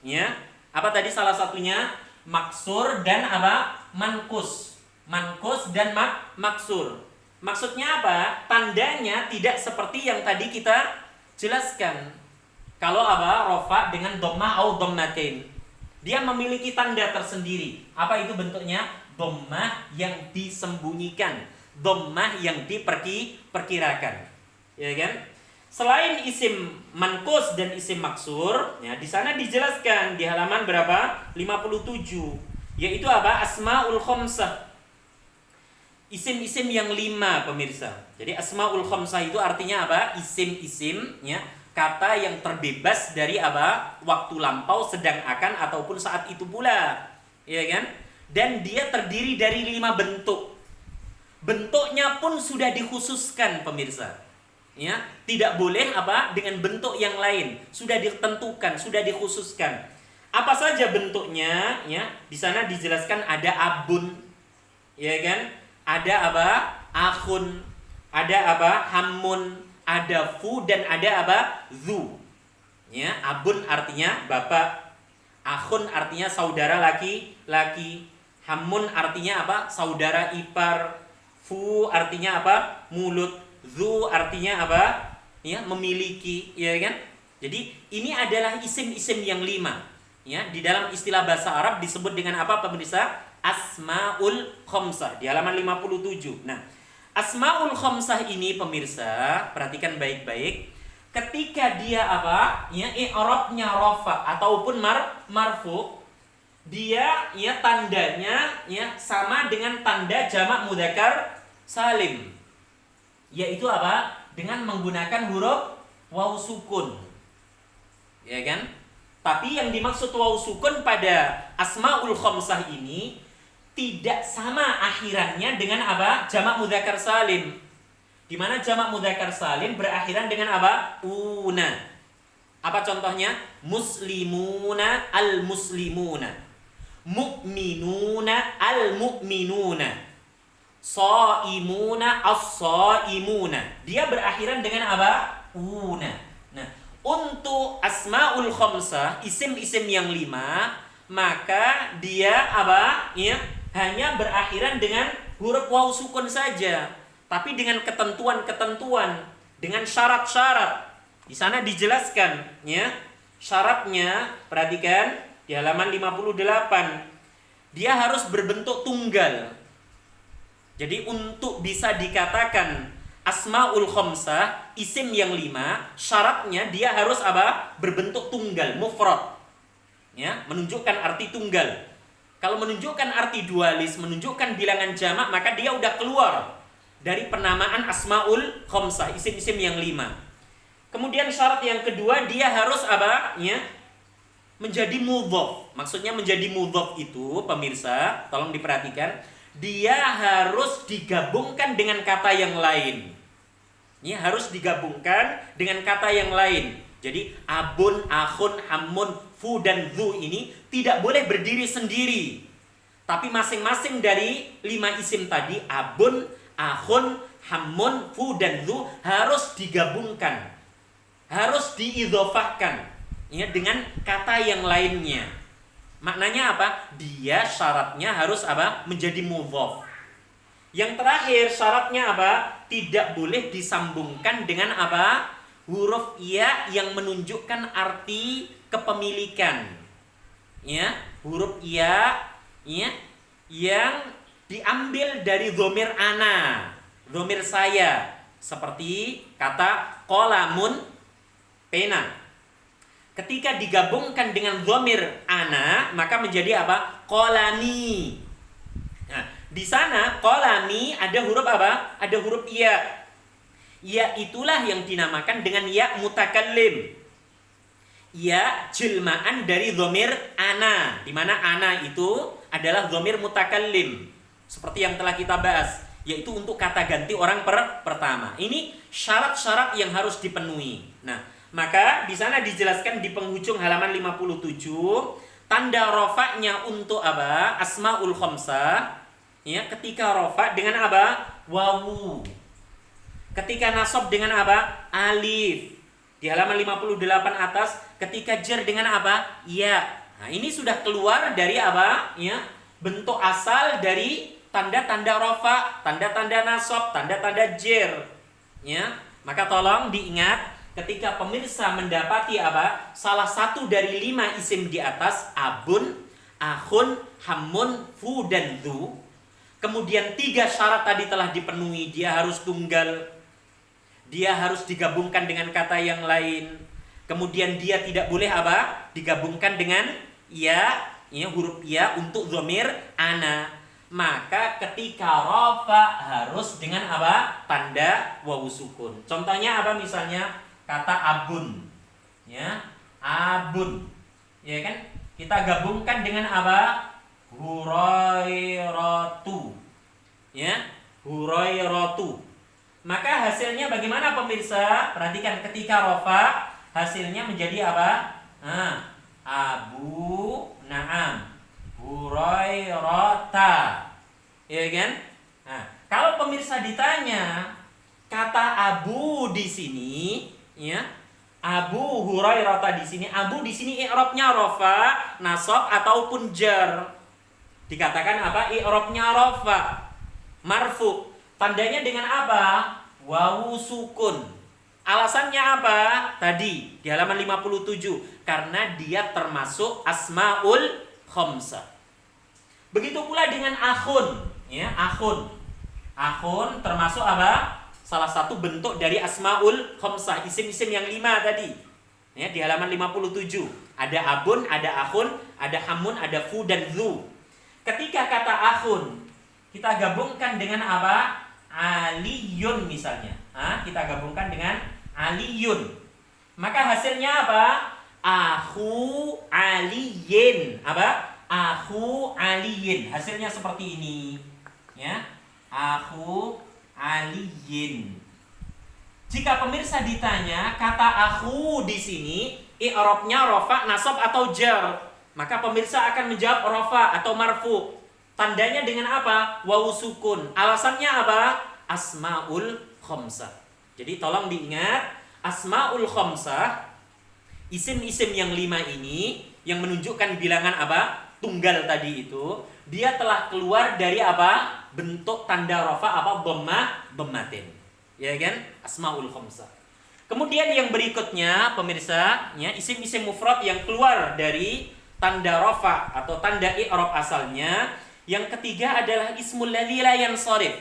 Ya. Apa tadi salah satunya? Maksur dan apa? Mankus. Mankus dan maksur. Maksudnya apa? Tandanya tidak seperti yang tadi kita jelaskan. Kalau apa? Rafa dengan dhammah atau dhammatain. Dia memiliki tanda tersendiri. Apa itu bentuknya? Dhammah yang disembunyikan, dhammah yang diperkirakan. Ya kan? Selain isim manqus dan isim maksur, ya di sana dijelaskan di halaman berapa? 57. Yaitu apa? Asmaul khamsah. Isim-isim yang 5 pemirsa. Jadi asmaul khamsah itu artinya apa? Isim-isim ya, kata yang terbebas dari apa? Waktu lampau, sedang akan ataupun saat itu pula. Ya kan? Dan dia terdiri dari 5 bentuk. Bentuknya pun sudah dikhususkan pemirsa. Ya, tidak boleh apa dengan bentuk yang lain, sudah ditentukan, sudah dikhususkan. Apa saja bentuknya? Ya, di sana dijelaskan ada abun, ya kan? Ada apa? Akhun, ada apa? Hamun, ada fu, dan ada apa? Zu. Ya, abun artinya bapak, akhun artinya saudara laki-laki, hamun artinya apa? Saudara ipar, fu artinya apa? Mulut, zu artinya apa? Ya, memiliki, ya kan? Jadi ini adalah isim-isim yang 5. Ya, di dalam istilah bahasa Arab disebut dengan apa pemirsa? Asmaul Khamsah di halaman 57. Nah, Asmaul Khamsah ini pemirsa, perhatikan baik-baik. Ketika dia apa? Ya, i'rabnya rafa ataupun marfu, dia ya tandanya ya sama dengan tanda jamak mudzakkar salim. Yaitu apa? Dengan menggunakan huruf waw sukun. Ya kan? Tapi yang dimaksud waw sukun pada Asmaul Khamsah ini tidak sama akhirannya dengan apa? Jamak mudzakkar salim. Di mana jamak mudzakkar salim berakhiran dengan apa? Una. Apa contohnya? Muslimuna al-muslimuna. Mu'minuna al-mu'minuna. Shaimuna as-shaimuna. Dia berakhiran dengan apa? Una. Nah, untuk Asmaul Khamsah, isim-isim yang 5, maka dia apa? Ya, hanya berakhiran dengan huruf waw sukun saja, tapi dengan ketentuan-ketentuan, dengan syarat-syarat. Di sana dijelaskan, ya. Syaratnya, perhatikan di halaman 58. Dia harus berbentuk tunggal. Jadi untuk bisa dikatakan Asmaul Khamsah, isim yang 5, syaratnya dia harus apa? Berbentuk tunggal, mufrad. Ya, menunjukkan arti tunggal. Kalau menunjukkan arti dualis, menunjukkan bilangan jamak, maka dia udah keluar dari penamaan Asmaul Khamsah, isim-isim yang 5. Kemudian syarat yang kedua, dia harus apa? Ya, menjadi mudhaf. Maksudnya menjadi mudhaf itu, pemirsa, tolong diperhatikan, dia harus digabungkan dengan kata yang lain. Ya, harus digabungkan dengan kata yang lain. Jadi abun, akhun, hamun, fu, dan zu ini tidak boleh berdiri sendiri. Tapi masing-masing dari 5 isim tadi, abun, akhun, hamun, fu, dan zu, harus digabungkan. Harus diidzofahkan, ya, dengan kata yang lainnya. Maknanya apa? Dia syaratnya harus apa? Menjadi mudhaf. Yang terakhir syaratnya apa? Tidak boleh disambungkan dengan apa? Huruf ya yang menunjukkan arti kepemilikan. Ya, huruf ya yang diambil dari dhamir ana, dhamir saya, seperti kata qalamun, pena. Ketika digabungkan dengan dhamir ana, maka menjadi apa? Qalami. Nah, di sana qalami ada huruf apa? Ada huruf ya. Ya itulah yang dinamakan dengan ya mutakallim. Ya jelmaan dari dhamir ana, di mana ana itu adalah dhamir mutakallim. Seperti yang telah kita bahas, yaitu untuk kata ganti orang pertama. Ini syarat-syarat yang harus dipenuhi. Nah, maka di sana dijelaskan di penghujung halaman 57, tanda rofaknya untuk apa? Asmaul Khamsah. Ya, ketika rofa dengan apa? Wawu. Ketika nasab dengan apa? Alif. Di halaman 58 atas, ketika jar dengan apa? Ya. Nah, ini sudah keluar dari apa? Ya, bentuk asal dari tanda-tanda rofa, tanda-tanda nasab, tanda-tanda jar. Ya, maka tolong diingat ketika pemirsa mendapati apa? Salah satu dari 5 isim di atas, abun, akhun, hamun, fu, dan zu. Kemudian 3 syarat tadi telah dipenuhi. Dia harus tunggal, dia harus digabungkan dengan kata yang lain. Kemudian dia tidak boleh apa? Digabungkan dengan ya, huruf ya untuk dhamir ana. Maka ketika rafa harus dengan apa? Tanda wawu sukun. Contohnya apa misalnya? Kata abun. Ya, abun. Ya kan? Kita gabungkan dengan apa? Hurairatu. Ya, hurairatu. Maka hasilnya bagaimana pemirsa? Perhatikan ketika rafa hasilnya menjadi apa? Nah, Abu Naam Hurairata. Ya kan? Nah, kalau pemirsa ditanya kata Abu di sini, ya, Abu Hurairata di sini, Abu di sini i'rabnya rafa, nasab ataupun jar. Dikatakan apa? I'rabnya rafa, marfu. Tandanya dengan apa? Wawu sukun. Alasannya apa? Tadi di halaman 57, karena dia termasuk asmaul khamsah. Begitu pula dengan akhun, ya, akhun. Akhun termasuk apa? Salah satu bentuk dari asmaul khamsah, isim-isim yang 5 tadi. Ya, di halaman 57. Ada abun, ada akhun, ada hamun, ada fu dan zu. Ketika kata akhun kita gabungkan dengan apa? Aliyun misalnya. Kita gabungkan dengan aliyun. Maka hasilnya apa? Akhu aliyin. Apa? Akhu aliyin. Hasilnya seperti ini. Ya. Akhu aliyin. Jika pemirsa ditanya kata akhu di sini i'rabnya rafa, nasab atau jar, maka pemirsa akan menjawab rafa atau marfu. Tandanya dengan apa? Wawu sukun. Alasannya apa? Asmaul khamsah. Jadi tolong diingat, asmaul khamsah, isim-isim yang 5 ini yang menunjukkan bilangan apa? Tunggal tadi itu, dia telah keluar dari apa? Bentuk tanda rafa apa? Dhammatin. Ya kan? Asmaul khamsah. Kemudian yang berikutnya pemirsa, ya, isim-isim mufrad yang keluar dari tanda rafa atau tanda i'rab asalnya. Yang ketiga adalah ismul ladzi la yansharif.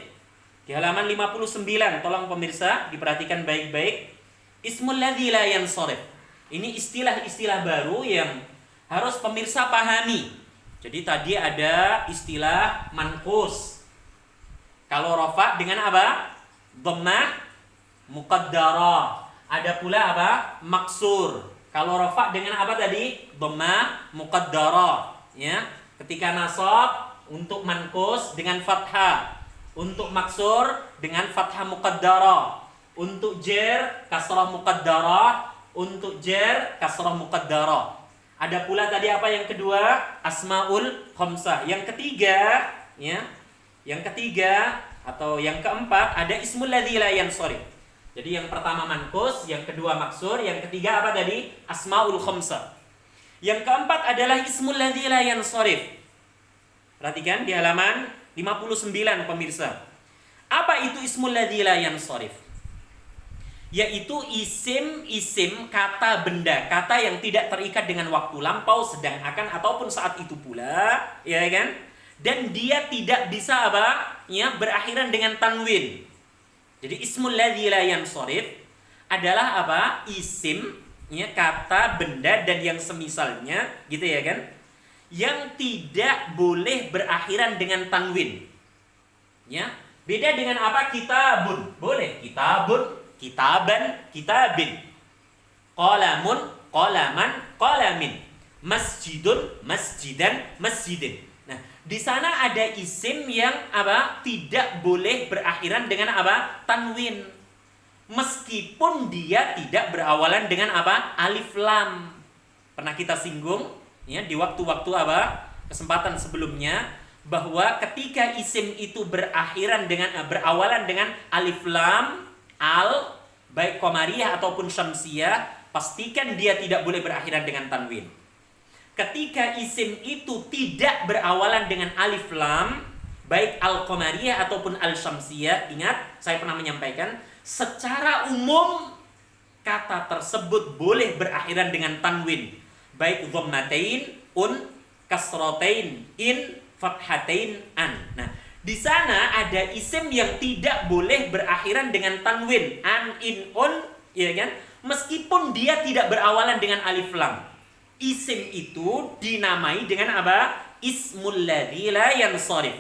Di halaman 59, tolong pemirsa diperhatikan baik-baik. Ismul ladzi la yansharif. Ini istilah-istilah baru yang harus pemirsa pahami. Jadi tadi ada istilah manqus. Kalau rafa dengan apa? Dhammah muqaddarah. Ada pula apa? Maksur. Kalau rafa dengan apa tadi? Dhammah muqaddarah, ya. Ketika nasab untuk manqus dengan fathah, untuk maksur dengan fathah muqaddarah, untuk jar kasrah muqaddarah, untuk jar kasrah muqaddarah. Ada pula tadi apa yang kedua? Asmaul khamsah. Yang ketiga, ya. Yang ketiga atau yang keempat ada ismul ladzi la yansharif. Jadi yang pertama manqus, yang kedua maksur, yang ketiga apa tadi? Asmaul khamsah. Yang keempat adalah ismul ladzi la yansharif. Perhatikan di halaman 59 pemirsa. Apa itu ismul ladzi la yansharif? Yaitu isim-isim kata benda, kata yang tidak terikat dengan waktu lampau, sedang, akan ataupun saat itu pula, ya kan? Dan dia tidak bisa apa? Ya, berakhiran dengan tanwin. Jadi ismul ladzi la yansharif adalah apa? Isim, ya, kata benda dan yang semisalnya, gitu ya kan? Yang tidak boleh berakhiran dengan tanwin. Ya, beda dengan apa? Kitabun. Boleh kitabun, kitaban, kitabin. Qalamun, qalaman, qalamin. Masjidun, masjidan, masjidin. Nah, di sana ada isim yang apa? Tidak boleh berakhiran dengan apa? Tanwin. Meskipun dia tidak berawalan dengan apa? Alif lam. Pernah kita singgung, ya, di waktu-waktu apa? Kesempatan sebelumnya, bahwa ketika isim itu berawalan dengan alif lam, al, baik qamariyah ataupun syamsiyah, pastikan dia tidak boleh berakhiran dengan tanwin. Ketika isim itu tidak berawalan dengan alif lam, baik al-qamariyah ataupun al-syamsiyah, ingat saya pernah menyampaikan, secara umum kata tersebut boleh berakhiran dengan tanwin, baik dhammatain, kasratain, fathatain, an. Nah, di sana ada isim yang tidak boleh berakhiran dengan tanwin, an, ya kan? Meskipun dia tidak berawalan dengan alif lam. Isim itu dinamai dengan apa? Ismul ladzi la yansharif.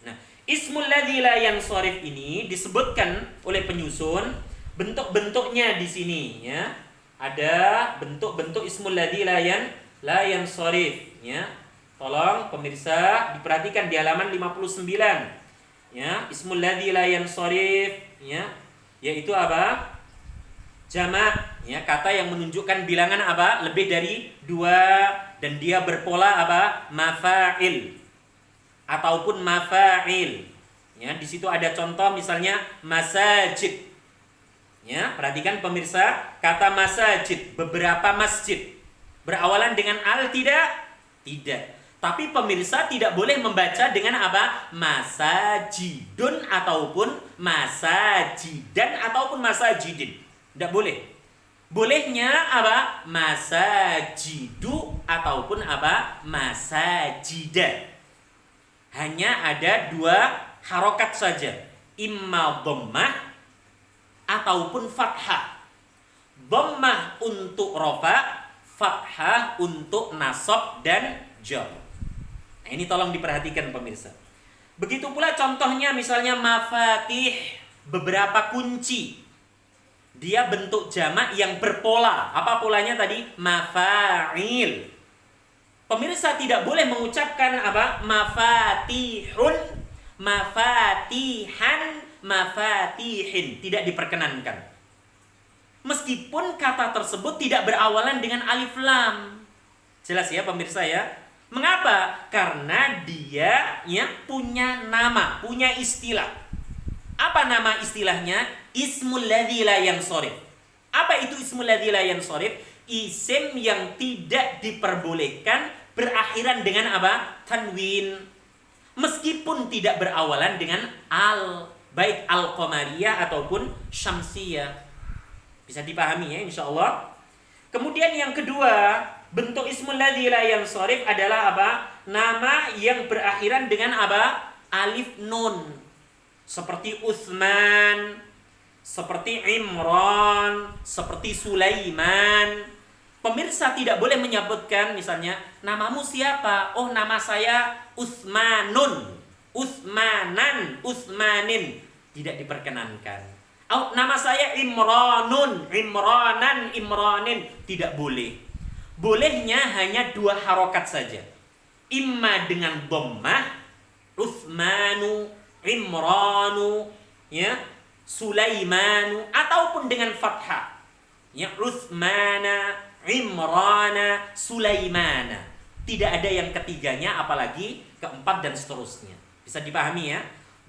Nah, ismul ladzi la yansharif ini disebutkan oleh penyusun bentuk-bentuknya di sini, ya. Ada bentuk-bentuk ismul ladzi la yansharif, ya. Tolong pemirsa diperhatikan di halaman 59. Ya, ismul ladzi la yansharif, ya. Yaitu apa? Jamak, ya, kata yang menunjukkan bilangan apa? Lebih dari 2 dan dia berpola apa? Mafa'il ataupun mafa'il. Ya, di situ ada contoh misalnya masajid. Ya, perhatikan pemirsa, kata masajid, beberapa masjid. Berawalan dengan al tidak? Tidak. Tapi pemirsa tidak boleh membaca dengan apa? Masajidun ataupun masajidan ataupun masajidin. Tidak boleh. Bolehnya apa? Masajidu ataupun apa? Masajidah. Hanya ada 2 harokat saja. Imma dhammah ataupun fathah. Dhammah untuk rafa, fathah untuk nasab dan jar. Nah, ini tolong diperhatikan pemirsa. Begitu pula contohnya misalnya mafatih, beberapa kunci. Dia bentuk jamak yang berpola. Apa polanya tadi? Mafa'il. Pemirsa tidak boleh mengucapkan apa? Mafatihun, mafatihan, mafatihin. Tidak diperkenankan. Meskipun kata tersebut tidak berawalan dengan alif lam. Jelas ya pemirsa ya? Mengapa? Karena dia ya punya nama, punya istilah. Apa nama istilahnya? Ismul ladzi la yansharif. Apa itu ismul ladzi la yansharif? Isim yang tidak diperbolehkan berakhiran dengan apa? Tanwin. Meskipun tidak berawalan dengan al, baik al-qamariyah ataupun syamsiyah. Bisa dipahami ya insyaallah. Kemudian yang kedua, bentuk ismul ladzi la yansharif adalah apa? Nama yang berakhiran dengan apa? Alif nun. Seperti Utsman, seperti Imran, seperti Sulaiman. Pemirsa tidak boleh menyebutkan misalnya namamu siapa? Oh, nama saya Utsmanun, Utsmanan, Utsmanin. Tidak diperkenankan. Oh, nama saya Imranun, Imranan, Imranin. Tidak boleh. Bolehnya hanya 2 harokat saja. Imma dengan dhammah, Utsmanu, Imranu, ya, Sulaimanu, ataupun dengan fathah, ya, Utsmana, Imrana, Sulaimana. Tidak ada yang ketiganya, apalagi keempat dan seterusnya. Bisa dipahami ya?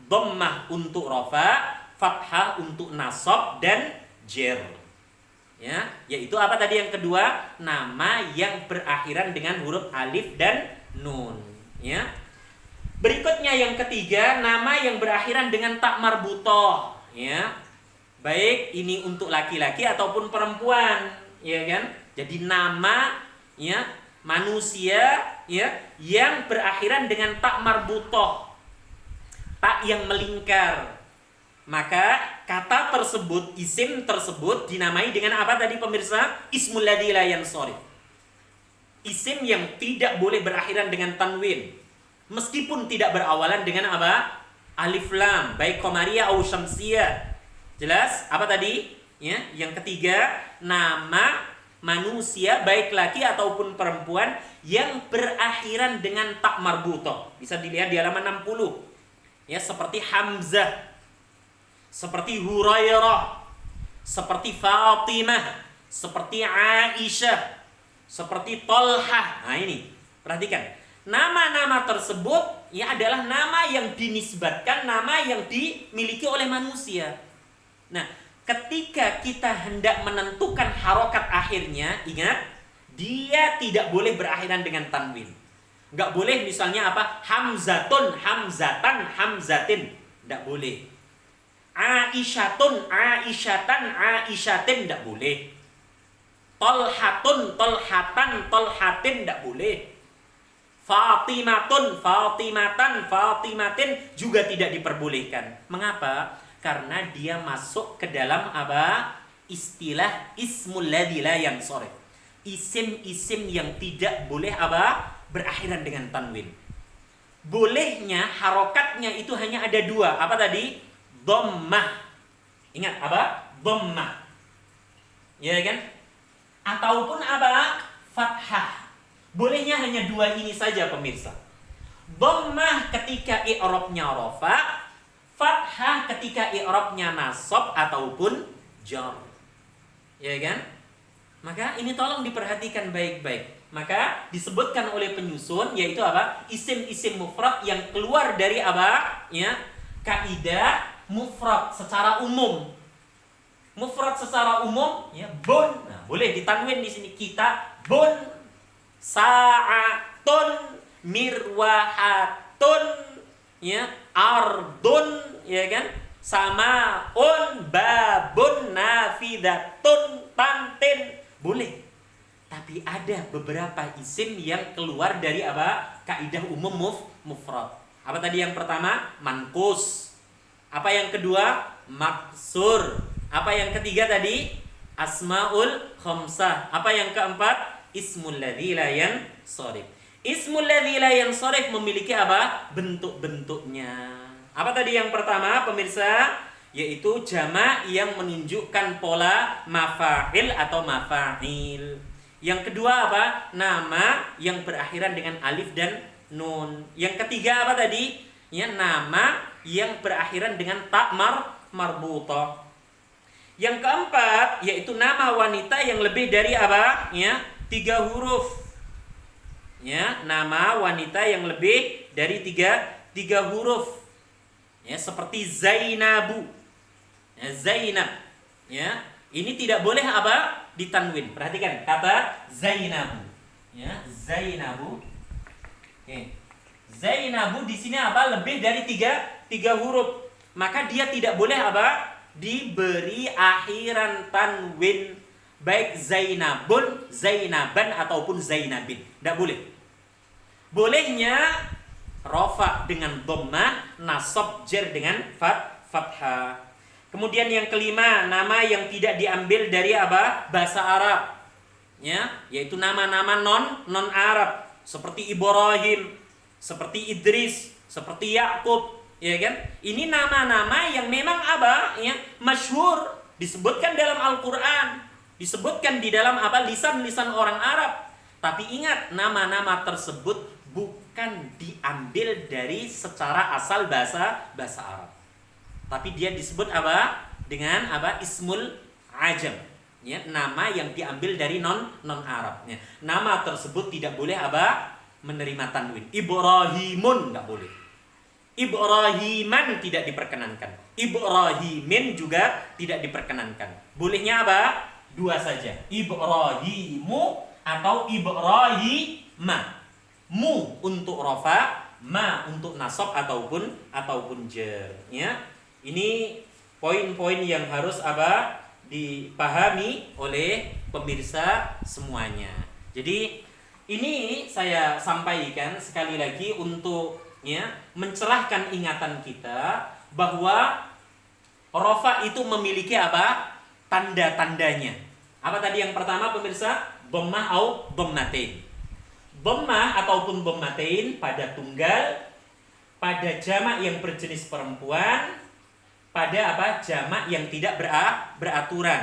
Dhammah untuk rafa, fathah untuk nasab dan jar. Ya, yaitu apa tadi yang kedua? Nama yang berakhiran dengan huruf alif dan nun. Ya. Berikutnya yang ketiga, nama yang berakhiran dengan tak marbutoh, ya. Baik ini untuk laki-laki ataupun perempuan, ya kan? Jadi nama ya manusia ya yang berakhiran dengan tak marbutoh, tak yang melingkar. Maka kata tersebut, isim tersebut dinamai dengan apa tadi pemirsa? Ismul ladzi la yansharif. Isim yang tidak boleh berakhiran dengan tanwin. Meskipun tidak berawalan dengan apa? Alif lam, baik qamariyah atau syamsiyah. Jelas? Apa tadi? Ya, yang ketiga, nama manusia baik laki ataupun perempuan yang berakhiran dengan tak marbutoh. Bisa dilihat di halaman 60. Ya, seperti Hamzah, seperti Hurairah, seperti Fatimah, seperti Aisyah, seperti Tolhah. Nah, ini perhatikan. Nama-nama tersebut ya adalah nama yang dinisbatkan, nama yang dimiliki oleh manusia. Nah, ketika kita hendak menentukan harokat akhirnya, ingat, dia tidak boleh berakhiran dengan tanwin. Nggak boleh misalnya apa? Hamzatun, hamzatan, hamzatin. Nggak boleh. Aisyatun, aisyatan, aisyatin. Nggak boleh. Tolhatun, tolhatan, tolhatin. Nggak boleh. Fatimatun, fatimatan, fatimatin juga tidak diperbolehkan. Mengapa? Karena dia masuk ke dalam apa? Istilah ismul ladzi la yansharif. Isim-isim yang tidak boleh apa? Berakhiran dengan tanwin. Bolehnya harokatnya itu hanya ada 2. Apa tadi? Dhammah. Ingat apa? Dhammah. Ya kan? Ataupun apa? Fathah. Bolehnya hanya 2 ini saja pemirsa. Dhammah ketika i'rabnya rafa, fathah ketika i'rabnya nasab ataupun jar. ya kan? Maka ini tolong diperhatikan baik-baik. Maka disebutkan oleh penyusun yaitu apa? Isim-isim mufrad yang keluar dari apa? Ya, kaidah mufrad secara umum. Mufrad secara umum ya bun. Nah, boleh ditanwin di sini kita bun sa'atun mirwahatun ya ardun ya kan? Samaun babun nafidatun tantin boleh. Tapi ada beberapa isim yang keluar dari apa? Kaidah umum mufrad. Apa tadi yang pertama? Manqus. Apa yang kedua? Maksur. Apa yang ketiga tadi? Asmaul khamsah. Apa yang keempat? Ismul ladzi la yansharif. Ismul ladzi la yansharif memiliki apa? Bentuk-bentuknya. Apa tadi yang pertama, pemirsa? Yaitu jamak yang menunjukkan pola mafa'il atau mafa'il. Yang kedua apa? Nama yang berakhiran dengan alif dan nun. Yang ketiga apa tadi? Ya, nama yang berakhiran dengan ta marbutah. Yang keempat yaitu nama wanita yang lebih dari apa? Ya, 3 huruf. Ya, nama wanita yang lebih dari tiga huruf. Ya, seperti Zainabu. Ya, Zainab. Ya, ini tidak boleh apa? Ditanwin. Perhatikan kata Zainabu. Ya, Zainabu. Oke. Zainabu di sini apa? Lebih dari tiga huruf. Maka dia tidak boleh apa? Diberi akhiran tanwin, baik Zainabun, Zainaban ataupun Zainabin. Tidak boleh. Bolehnya rafa dengan dhammah, nasab jar dengan fathah. Kemudian yang kelima, nama yang tidak diambil dari apa? Bahasa Arab. Ya, yaitu nama-nama non Arab seperti Ibrahim, seperti Idris, seperti Yakub, ya kan? Ini nama-nama yang memang apa? Ya, masyhur, disebutkan dalam Al-Qur'an, disebutkan di dalam apa? Lisan-lisan orang Arab. Tapi ingat, nama-nama tersebut bukan diambil dari secara asal bahasa Arab. Tapi dia disebut apa? Dengan apa? Ismul ajam. Ya, nama yang diambil dari non Arab. Ya, nama tersebut tidak boleh apa? Menerima tanwin. Ibrahimun enggak boleh. Ibrahiman tidak diperkenankan. Ibrahimin juga tidak diperkenankan. Bolehnya apa? 2 saja. Ibrahimu atau Ibrahima. Mu untuk rafa, ma untuk nasab ataupun jar. Ya. Ini poin-poin yang harus apa? Dipahami oleh pemirsa semuanya. Jadi ini saya sampaikan sekali lagi untuk ya mencerahkan ingatan kita bahwa rafa itu memiliki apa? Tanda-tandanya. Apa tadi yang pertama pemirsa? Dhammah au dhammatain. Dhammah ataupun dhammatain pada tunggal, pada jamak yang berjenis perempuan, pada apa? Jamak yang tidak beraturan.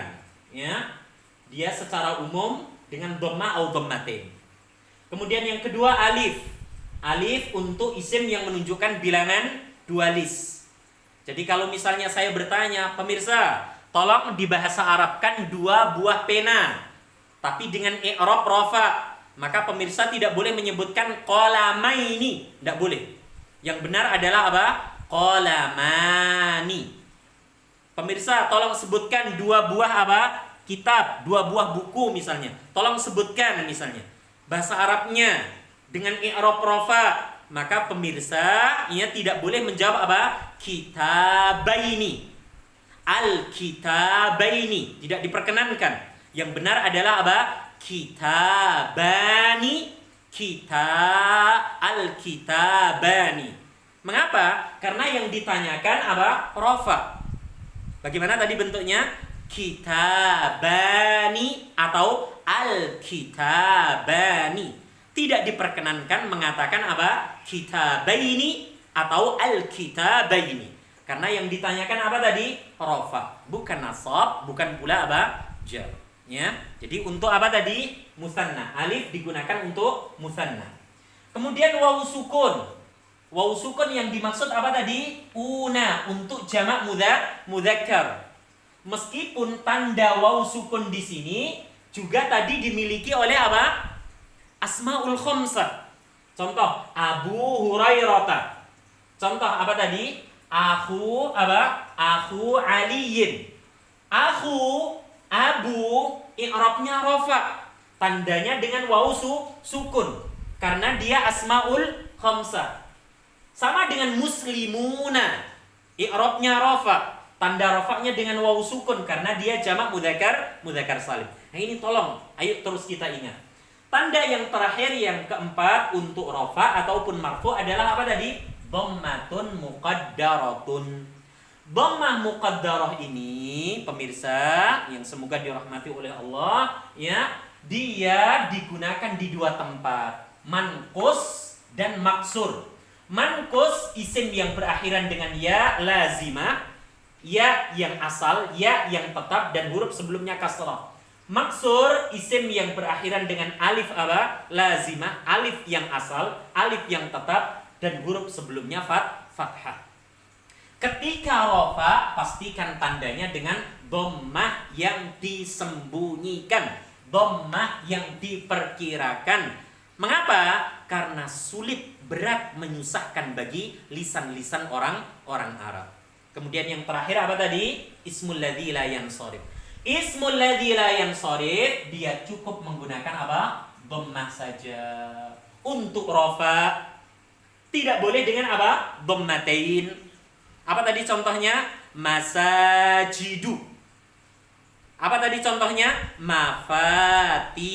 Ya. Dia secara umum dengan dhammah au dhammatain. Kemudian yang kedua alif. Alif untuk isim yang menunjukkan bilangan dualis. Jadi kalau misalnya saya bertanya, pemirsa, tolong dibahasa Arabkan 2 buah pena, tapi dengan i'rab rafa. Maka pemirsa tidak boleh menyebutkan qalamaini, tidak boleh. Yang benar adalah apa? Qalamani. Pemirsa, tolong sebutkan 2 buah apa? Kitab, 2 buah buku misalnya. Tolong sebutkan misalnya. Bahasa Arabnya dengan i'rab rafa. Maka pemirsa ia tidak boleh menjawab apa? Kitabaini. Al-kitabaini, tidak diperkenankan. Yang benar adalah apa? Kitabani, al-kitabani. Mengapa? Karena yang ditanyakan apa? Rafa. Bagaimana tadi bentuknya? Kitabani atau al-kitabani. Tidak diperkenankan mengatakan apa? Kitabaini atau al-kitabaini. Karena yang ditanyakan apa tadi? Rafa, bukan nasab, bukan pula apa? Jar. Ya. Jadi untuk apa tadi? Musanna. Alif digunakan untuk musanna. Kemudian wawu sukun. Wawu sukun yang dimaksud apa tadi? Una, untuk jamak mudzakkar. Meskipun tanda waw sukun di sini juga tadi dimiliki oleh apa? Asmaul khamsah. Contoh Abu Hurairah. Contoh apa tadi? Akhu apa? Akhu Aliyin. Akhu, Abu, i'rabnya rafa. Tandanya dengan waw sukun karena dia asmaul khamsah. Sama dengan muslimuna, i'rabnya rafa. Tanda rafa'nya dengan waw sukun karena dia jamak mudzakkar salim. Nah ini tolong, ayo terus kita ingat. Tanda yang terakhir yang keempat untuk rafa ataupun marfu adalah apa tadi? Dhammatun muqaddaratun. Dhammah muqaddarah ini pemirsa yang semoga dirahmati oleh Allah, ya, dia digunakan di dua tempat, manqus dan maksur. Manqus isim yang berakhiran dengan ya lazimah, ya yang asal, ya yang tetap dan huruf sebelumnya kasrah. Maksur isim yang berakhiran dengan alif apa? Lazimah, alif yang asal, alif yang tetap dan huruf sebelumnya fathah. Ketika rafa pastikan tandanya dengan dhammah yang disembunyikan, dhammah yang diperkirakan. Mengapa? Karena sulit, berat, menyusahkan bagi lisan-lisan orang Arab. Kemudian yang terakhir apa tadi? Ismul ladzi la yansharif. Ismul ladzi la yansharif dia cukup menggunakan apa? Dhammah saja. Untuk rafa tidak boleh dengan apa? Dhammatain. Apa tadi contohnya? Masajidu. Apa tadi contohnya? Mafatihu.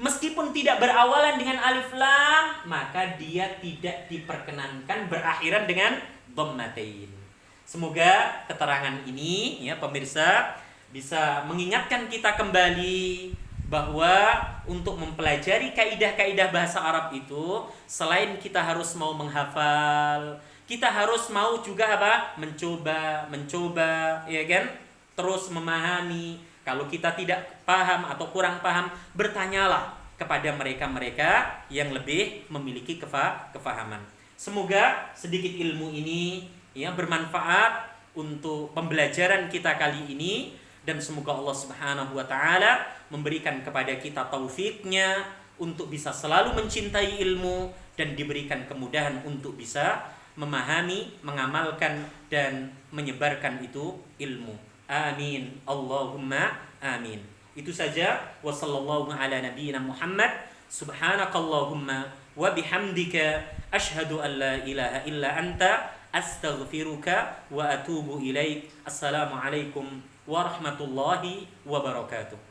Meskipun tidak berawalan dengan alif lam, maka dia tidak diperkenankan berakhiran dengan dhammatain. Semoga keterangan ini ya pemirsa bisa mengingatkan kita kembali bahwa untuk mempelajari kaidah-kaidah bahasa Arab itu selain kita harus mau menghafal, kita harus mau juga apa? Mencoba, ya kan? Terus memahami. Kalau kita tidak paham atau kurang paham, bertanyalah kepada mereka-mereka yang lebih memiliki kefahaman. Semoga sedikit ilmu ini ya bermanfaat untuk pembelajaran kita kali ini dan semoga Allah Subhanahu wa taala memberikan kepada kita taufiknya untuk bisa selalu mencintai ilmu dan diberikan kemudahan untuk bisa memahami, mengamalkan dan menyebarkan itu ilmu. Amin. Allahumma amin. Itu saja. Wa sallallahu ala nabiyyina Muhammad. Subhanakallahumma wa bihamdika asyhadu an la ilaha illa anta astaghfiruka wa atubu ilaik. Assalamualaikum warahmatullahi wabarakatuh.